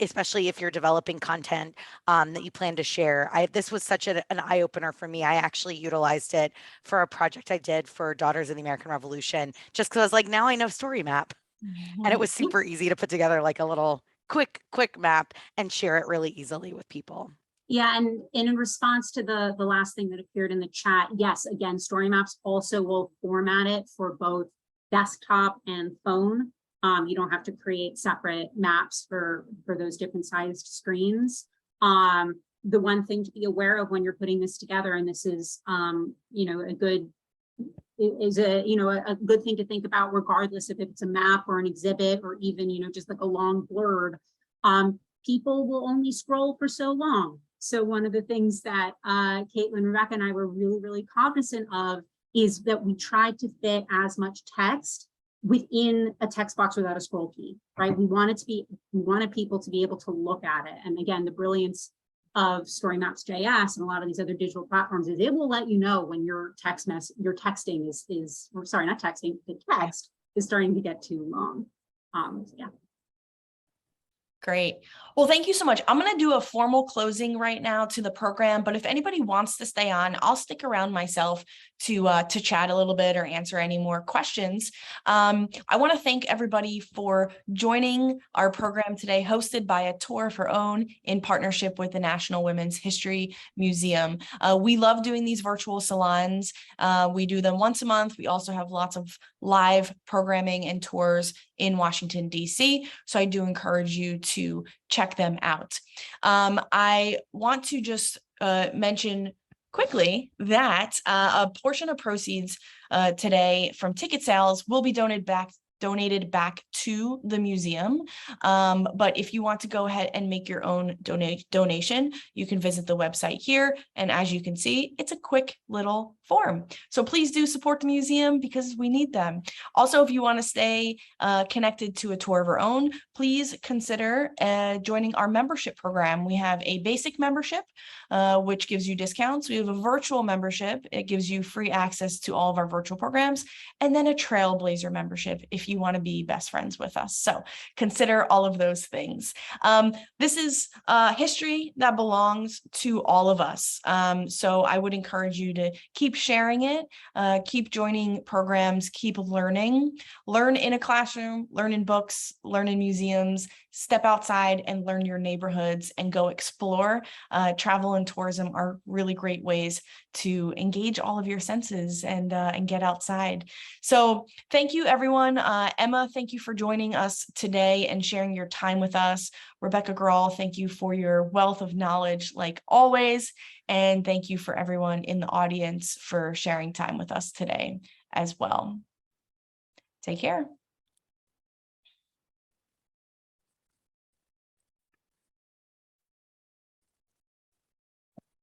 especially if you're developing content that you plan to share. This was such an eye-opener for me. I actually utilized it for a project I did for Daughters of the American Revolution, just because I was like, now I know story map. And it was super easy to put together like a little quick map and share it really easily with people. Yeah, and in response to the last thing that appeared in the chat, yes, again, Story Maps also will format it for both desktop and phone. You don't have to create separate maps for those different sized screens. The one thing to be aware of when you're putting this together, and this is you know, a good thing to think about, regardless if it's a map or an exhibit or even, you know, just like a long blurb. People will only scroll for so long. So one of the things that Kaitlin, Rebecca, and I were really cognizant of is that we tried to fit as much text within a text box without a scroll key, right? We wanted people to be able to look at it. And again, the brilliance of Story Maps.js and a lot of these other digital platforms is it will let you know when your texting is or sorry, not texting, the text is starting to get too long. Yeah. Great. Well, thank you so much. I'm going to do a formal closing right now to the program, but if anybody wants to stay on, I'll stick around myself to chat a little bit or answer any more questions. I want to thank everybody for joining our program today, hosted by A Tour of Her Own in partnership with the National Women's History Museum. We love doing these virtual salons. We do them once a month. We also have lots of live programming and tours in Washington, D.C. So I do encourage you to check them out. I want to just mention quickly that a portion of proceeds today from ticket sales will be donated back to the museum. But if you want to go ahead and make your own donation, you can visit the website here. And as you can see, it's a quick little form. So please do support the museum because we need them. Also, if you want to stay connected to A Tour of Her Own, please consider joining our membership program. We have a basic membership, which gives you discounts. We have a virtual membership. It gives you free access to all of our virtual programs, and then a Trailblazer membership if you want to be best friends with us. So consider all of those things. This is history that belongs to all of us. So I would encourage you to keep sharing it, keep joining programs, keep learning, learn in a classroom, learn in books, learn in museums, step outside and learn your neighborhoods and go explore. Travel and tourism are really great ways to engage all of your senses and get outside. So thank you, everyone. Emma, thank you for joining us today and sharing your time with us. Rebecca Grawl, thank you for your wealth of knowledge, like always. And thank you for everyone in the audience for sharing time with us today as well. Take care.